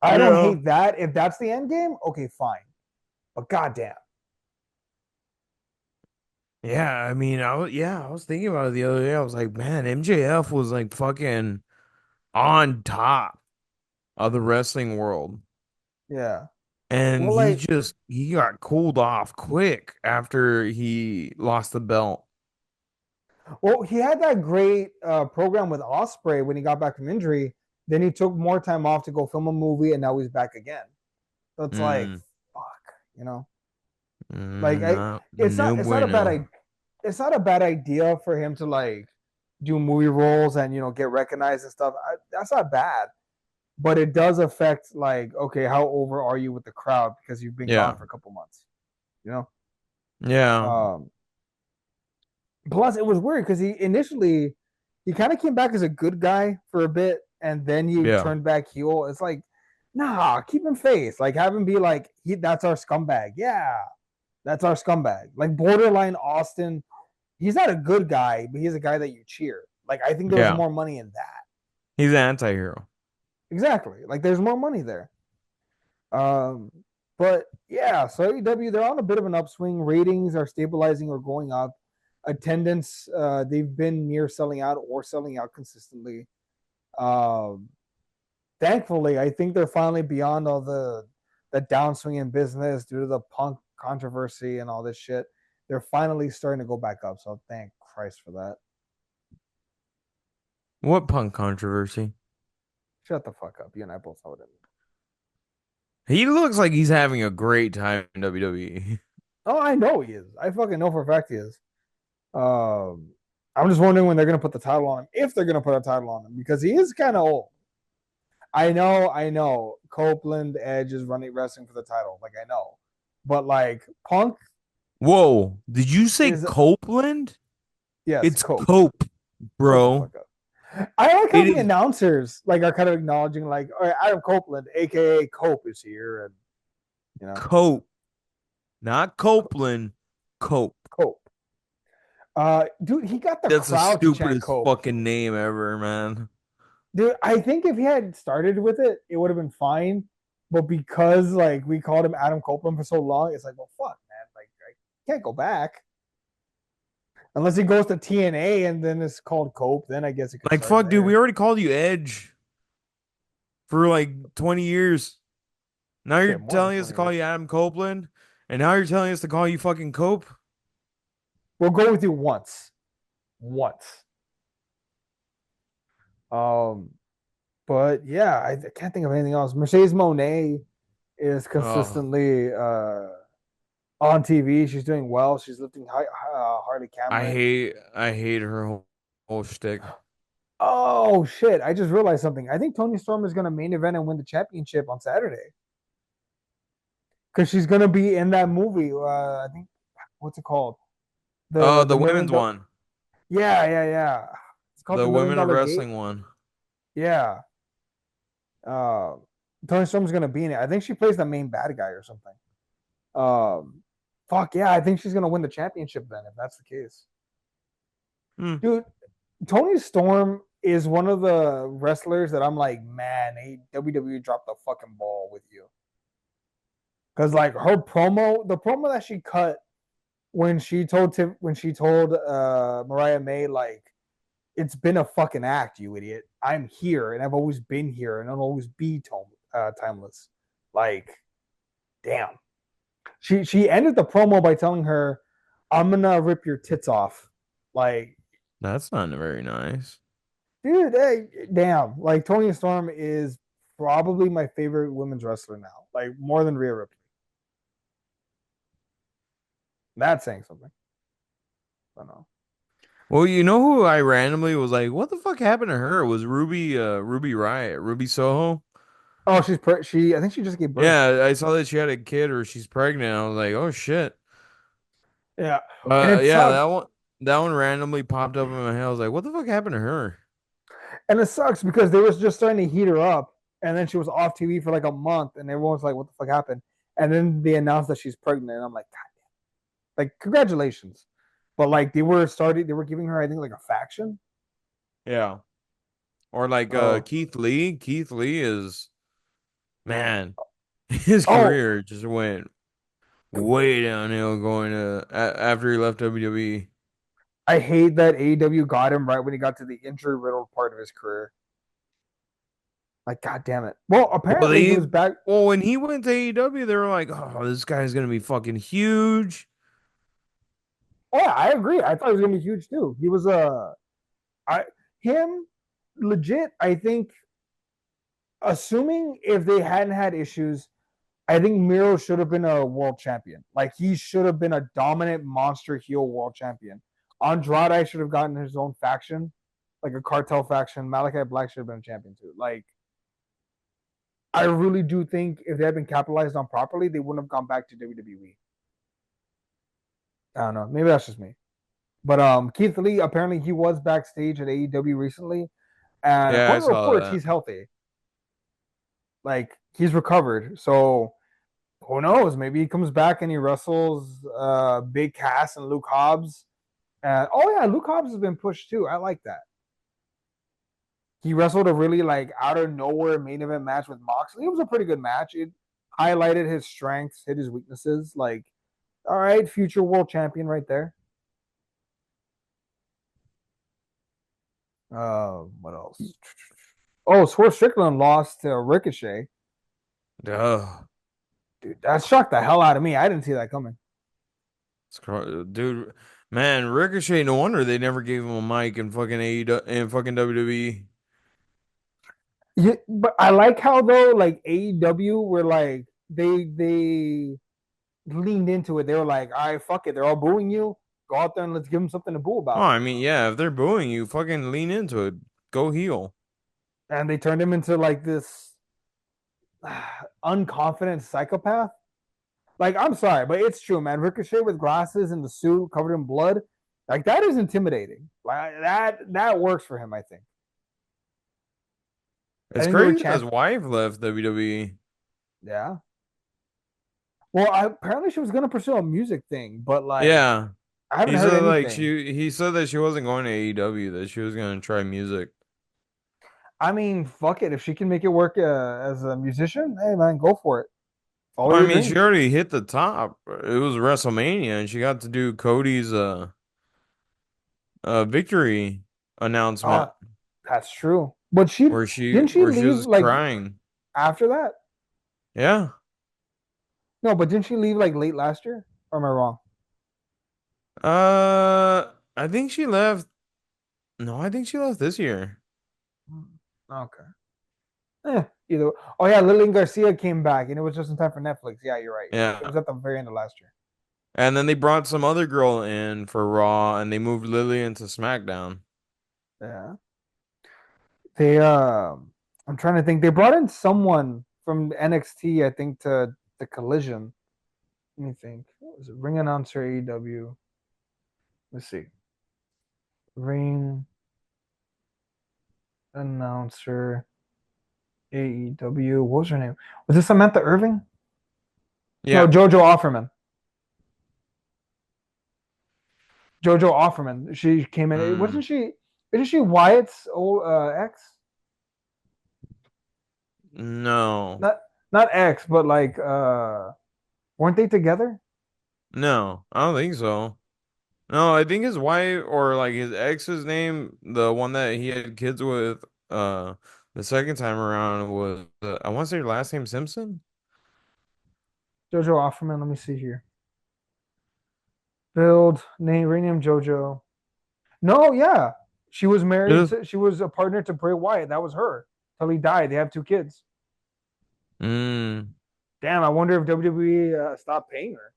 I don't Yeah. hate that. If that's the end game, okay, fine. But goddamn, Yeah, I mean, I was thinking about it the other day. I was like, man, MJF was like fucking on top of the wrestling world. yeah. And Well, like, he got cooled off quick after he lost the belt. well, he had that great program with Osprey when he got back from injury. Then he took more time off to go film a movie, and now he's back again. So it's like, Mm, fuck, you know, like not no it's not a bad bueno. idea. It's not a bad idea for him to like do movie roles and get recognized and stuff. That's not bad, but it does affect like, okay, how over are you with the crowd because you've been Yeah. gone for a couple months, you know? Yeah. Um, Plus, it was weird because he kind of came back as a good guy for a bit, and then he Yeah. turned back heel. It's like, nah, keep him face. Like, have him be like, that's our scumbag. Yeah, that's our scumbag. Like borderline Austin. He's not a good guy, but he's a guy that you cheer. Like, I think there was Yeah. more money in that. He's an anti-hero. Exactly. Like, there's more money there. Um, but yeah, so AEW, they're on a bit of an upswing. Ratings are stabilizing or going up. Attendance, they've been near selling out or selling out consistently. Um, Thankfully, I think they're finally beyond all the downswing in business due to the Punk controversy and all this shit. They're finally starting to go back up. So thank Christ for that. What Punk controversy? Shut the fuck up. You and I both know what it means. He looks like he's having a great time in WWE. Oh, I know he is. I fucking know for a fact he is. Um, I'm just wondering when they're gonna put the title on him, if they're gonna put a title on him, because he is kind of old. I know. Copeland Edge is running wrestling for the title, like I know, but like Punk Whoa, did you say is Copeland? yes, It's Cope. Cope, Shut the bro. fuck up. I like how It the is announcers like are kind of acknowledging like, all right, Adam Copeland, aka Cope, is here, and you know, Cope, not Copeland. Cope. Cope. Dude, he got the That's the crowd to chant stupidest Cope. fucking name ever, man. Dude, I think if he had started with it, it would have been fine. But because like we called him Adam Copeland for so long, it's like, well, fuck, man. Like I can't go back unless he goes to TNA and then it's called Cope. Then I guess it could Like, start fuck, dude, we there. already called you Edge for like 20 years. Now you're Shit, more than telling us to 20 call years. you Adam Copeland, and now you're telling us to call you fucking Cope? We'll go with you once, once. Um, but yeah, I can't think of anything else. Mercedes Monet is Oh, consistently on TV. She's doing well. She's lifting Harley Cameron. I hate her whole shtick. Oh shit! I just realized something. I think Tony Storm is going to main event and win the championship on Saturday because she's going to be in that movie. I think what's it called? Oh, The the million. women's one. Yeah. It's called The the Million Women of Dollar Gate. Wrestling one. Yeah. Uh, Tony Storm's going to be in it. I think she plays the main bad guy or something. Um, Fuck yeah! I think she's going to win the championship then if that's the case. Hmm. Dude, Tony Storm is one of the wrestlers that I'm like, man, WWE dropped the fucking ball with you. Because like her promo, the promo that she cut when she told Mariah May like it's been a fucking act, you idiot. I'm here and I've always been here and I'll always be timeless. Like, damn. She ended the promo by telling her, "I'm gonna rip your tits off." Like, That's not very nice. dude, hey, damn. Like Tony Storm is probably my favorite women's wrestler now. Like more than Rhea Ripley. That's saying something. I don't know. Well, you know who I randomly was like, what the fuck happened to her? It was Ruby Riot, Ruby Soho. Oh, she. I think she just gave birth. Yeah, I saw that she had a kid or she's pregnant. I was like, oh shit. Yeah, and it Yeah, sucks. that one randomly popped up in my head. I was like, what the fuck happened to her? And it sucks because they was just starting to heat her up. and then she was off TV for like a month, and everyone was like, "What the fuck happened?" And then they announced that she's pregnant, and I'm like, God, like congratulations, but like they were giving her, I think, like a faction. Yeah. Or like Oh, Keith Lee. Keith Lee is man, his oh, career just went way downhill going to after he left WWE. I hate that AEW got him right when he got to the injury riddled part of his career. Like, god damn it. Well, Well, apparently he was back. when he went to AEW, they were like, "Oh, this guy's gonna be fucking huge." Oh, yeah, I agree. I thought he was gonna be huge too. He was I him legit. I think, assuming if they hadn't had issues, I think Miro should have been a world champion. Like he should have been a dominant monster heel world champion. Andrade should have gotten his own faction, like a cartel faction. Malachi Black should have been a champion too. Like I really do think if they had been capitalized on properly, they wouldn't have gone back to WWE. I don't know. Maybe that's just me. But Keith Lee, apparently he was backstage at AEW recently, and Yeah, I according to saw reports, that. he's healthy. Like he's recovered. So who knows? Maybe he comes back and he wrestles Big Cass and Luke Hobbs. And oh yeah, Luke Hobbs has been pushed too. I like that. He wrestled a really like out of nowhere main event match with Moxley. It was a pretty good match. It highlighted his strengths, hit his weaknesses. Like, all right, future world champion right there. What else? Oh, Swerve Strickland lost to Ricochet. Duh. Dude, that shocked the hell out of me. I didn't see that coming. Dude, man, Ricochet, no wonder they never gave him a mic in fucking AEW in fucking WWE. Yeah, but I like how though, like AEW were like they leaned into it. They were like, all right, fuck it. They're all booing you. Go out there and let's give them something to boo Oh, about. I mean, yeah, if they're booing you, fucking lean into it. Go heel. And they turned him into like this unconfident psychopath. Like, I'm sorry, but it's true, man. Ricochet with glasses and the suit covered in blood, like that is intimidating. Like that works for him, I think. I It's think they were crazy that his champ. wife left WWE. Yeah. Well, apparently she was gonna pursue a music thing, but like Yeah. I haven't He heard said like anything. he said that she wasn't going to AEW, that she was gonna try music. I mean, fuck it. If she can make it work as a musician, hey man, go for it. Follow Well, I your mean, she dreams. already hit the top. It was WrestleMania, and she got to do Cody's victory announcement Uh, that's true. But she didn't she where she leave was like crying. after that? Yeah. No, but didn't she leave like late last year? Or am I wrong? I think she left. No, I think she left this year. Okay. Either. Oh yeah, Lillian Garcia came back, and it was just in time for Netflix. Yeah, you're right. It Yeah. was at the very end of last year. And then they brought some other girl in for Raw, and they moved Lily into SmackDown. Yeah. They I'm trying to think. They brought in someone from NXT, I think, to the Collision. Let me think. What was it? Ring announcer AEW. Let's see. Ring announcer AEW. What was her name? Was it Samantha Irving? No, Yeah. JoJo Offerman. JoJo Offerman. She came in. Mm, Wasn't she? Isn't she Wyatt's old ex? no. Not not ex, but like weren't they together? No, I don't think so. No, I think his wife or like his ex's name, the one that he had kids with, the second time around was I want to say her last name Simpson. JoJo Offerman. Let me see here. Build name rename JoJo. No, yeah. She was married Just, to, she was a partner to Bray Wyatt. That was her. Till he died. They have two kids. mm, Damn, I wonder if WWE stopped paying her.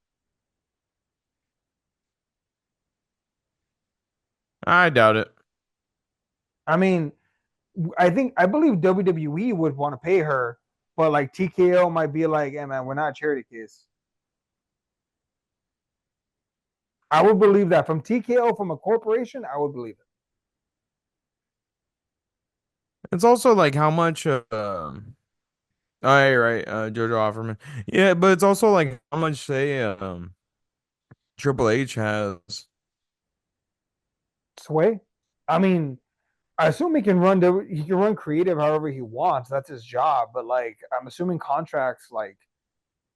I doubt it. I mean, I believe WWE would want to pay her, but like TKO might be like, hey man, we're not a charity case. I would believe that from TKO from a corporation. I would believe it. It's also like how much. Oh, yeah, right. Jojo Offerman. Yeah, but it's also like how much say Triple H has. Sway. I mean, I assume he can run creative however he wants. That's his job. But like, I'm assuming contracts like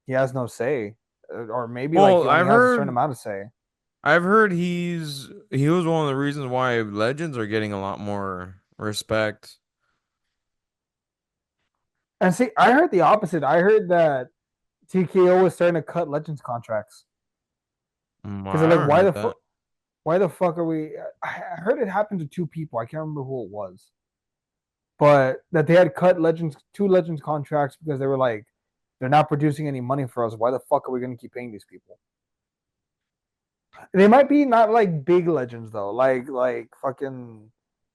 he has no say, or maybe like he Well, only has a certain amount of say. I've heard he was one of the reasons why legends are getting a lot more respect. And see, I heard the opposite. I heard that TKO was starting to cut Legends contracts because they're I like, haven't heard that. why the fuck are we? I heard it happened to two people. I can't remember who it was, but that they had cut two Legends contracts because they were like, they're not producing any money for us. Why the fuck are we going to keep paying these people? They might be not like big legends though, like fucking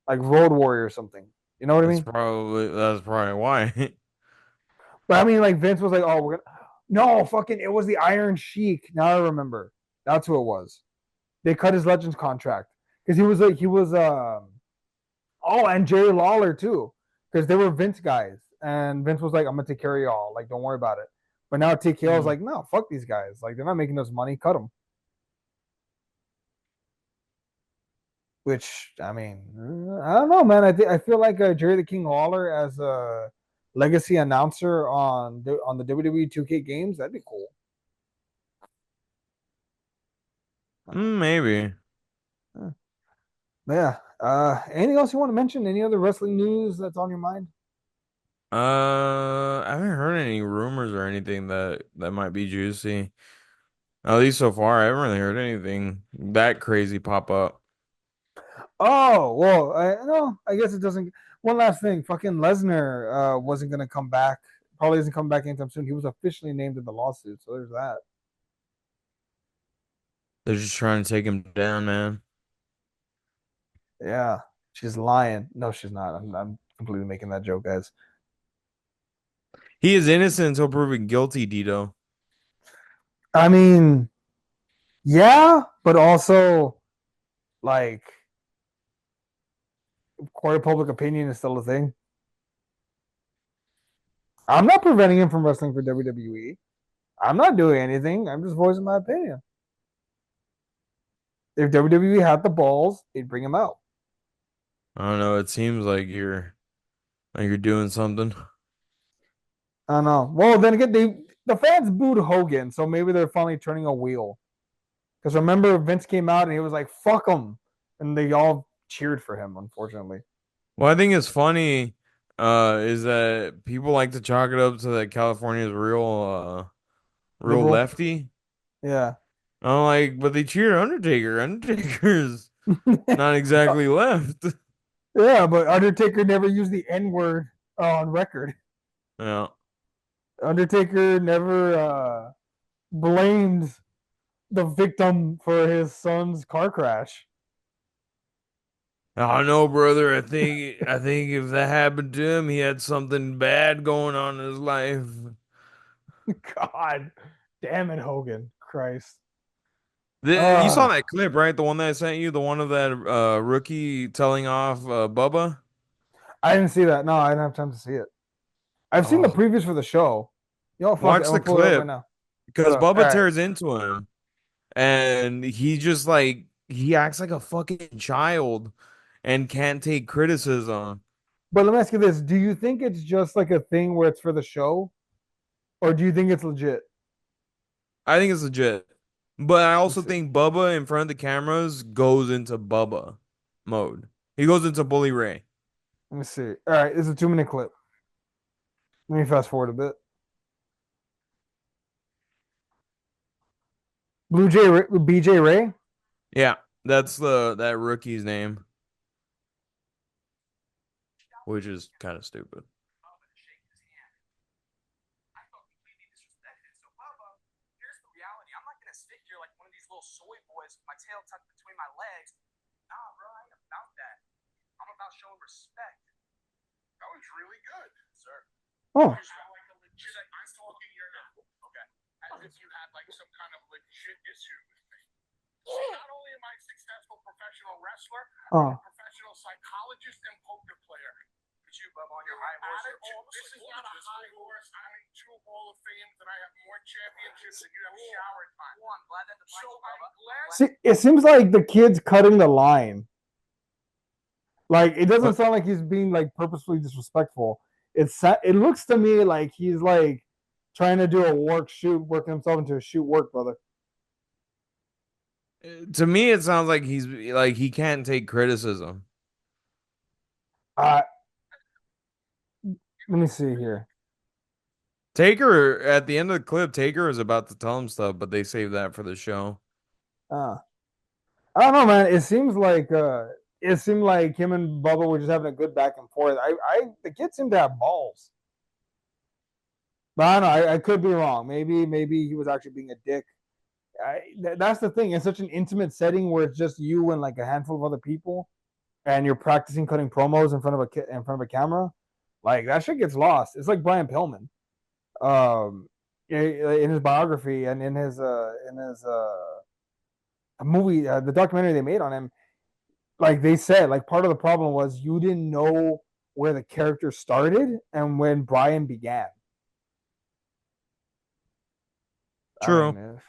like Road Warrior or something. You know what I mean? That's probably why. But I mean, like Vince was like, "Oh, we're gonna." No, fucking, it was the Iron Sheik. Now I remember. That's who it was. They cut his Legends contract because he was oh, and Jerry Lawler too, because they were Vince guys, and Vince was like, "I'm gonna take care of y'all. Like, don't worry about it." But now TKO is Hmm. like, "No, fuck these guys. Like, they're not making us money. Cut them." Which I mean, I don't know, man. I feel like Jerry the King Lawler as a legacy announcer on the WWE 2K games, that'd be cool. Maybe. Uh, yeah. Anything else you want to mention? Any other wrestling news that's on your mind? I haven't heard any rumors or anything that might be juicy. At least so far, I haven't really heard anything that crazy pop up. Oh well, no, I guess it doesn't. One last thing, fucking Lesnar wasn't gonna come back. Probably doesn't come back anytime soon. He was officially named in the lawsuit, so there's that. They're just trying to take him down, man. Yeah, she's lying. No, she's not. I'm completely making that joke, guys. He is innocent until proven guilty, Dito. I mean, yeah, but also like court of public opinion is still a thing. I'm not preventing him from wrestling for WWE. I'm not doing anything. I'm just voicing my opinion. If WWE had the balls, they'd bring him out. I don't know. It seems like you're doing something. I don't know. Well, then again, the fans booed Hogan, so maybe they're finally turning a wheel. Because remember, Vince came out and he was like, "Fuck him," and they all cheered for him. Unfortunately, What I think is funny, is that people like to chalk it up to that California's real liberal. lefty. Yeah, I'm like, but they cheer Undertaker. Undertaker's not exactly left. yeah, but Undertaker never used the N word on record. Yeah. Undertaker never blamed the victim for his son's car crash. I don't know, brother. I think if that happened to him, he had something bad going on in his life. God damn it, Hogan. Christ. You saw Uh, that clip, right? The one that I sent you, the one of that rookie telling off Bubba. I didn't see that. No, I didn't have time to see it. I've seen the Oh, previews for the show. Yo, fuck it. watch I'm the gonna pull it up right clip now. because All Bubba right. tears into him, and he just like he acts like a fucking child and can't take criticism. But let me ask you this. Do you think it's just like a thing where it's for the show? Or do you think it's legit? I think it's legit, but I Let's also see. think Bubba in front of the cameras goes into Bubba mode. He goes into Bully Ray. Let me see. All right, it's a 2 minute clip. Let me fast forward a bit. BJ Ray. Yeah, that's the that rookie's name, which is kind of stupid. Oh, oh. See, it seems like the kid's cutting the line. Like it doesn't But sound like he's being like purposefully disrespectful. It looks to me like he's like trying to do a work shoot, working himself into a shoot work, brother. to me, it sounds like he's like he can't take criticism. Uh, Let me see here. Taker at the end of the clip, Taker is about to tell him stuff, but they saved that for the show. Uh, I don't know, man. It seemed like him and Bubba were just having a good back and forth. The kid seemed to have balls, but I don't know. I could be wrong. Maybe he was actually being a dick. That's the thing. It's such an intimate setting where it's just you and like a handful of other people, and you're practicing cutting promos in front of a camera. Like that shit gets lost. It's like Brian Pillman, in his biography and in his movie, the documentary they made on him. Like they said, like part of the problem was you didn't know where the character started and when Brian began. I True. mean,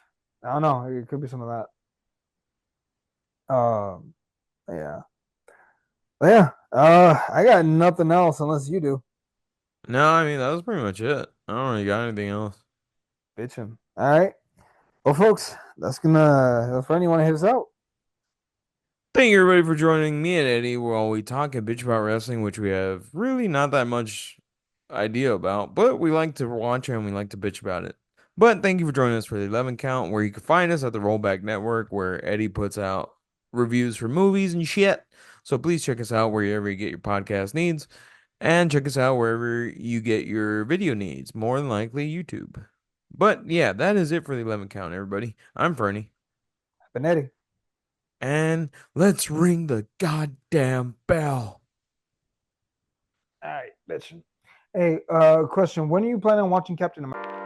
I don't know. It could be some of that. Yeah, but yeah. I got nothing else unless you do. No, I mean that was pretty much it. I don't really got anything else. Bitching. All right. Well, folks, that's for anyone to hit us out. Thank you everybody for joining me and Eddie while we talk and bitch about wrestling, which we have really not that much idea about, but we like to watch it and we like to bitch about it. But thank you for joining us for the 11 count, where you can find us at the Rollback Network, where Eddie puts out reviews for movies and shit. So please check us out wherever you get your podcast needs, and check us out wherever you get your video needs, more than likely YouTube. But yeah, that is it for the 11 count, everybody. I'm Fernie. Benetti. And let's ring the goddamn bell. All right, bitching. Hey, question. When are you planning on watching Captain America?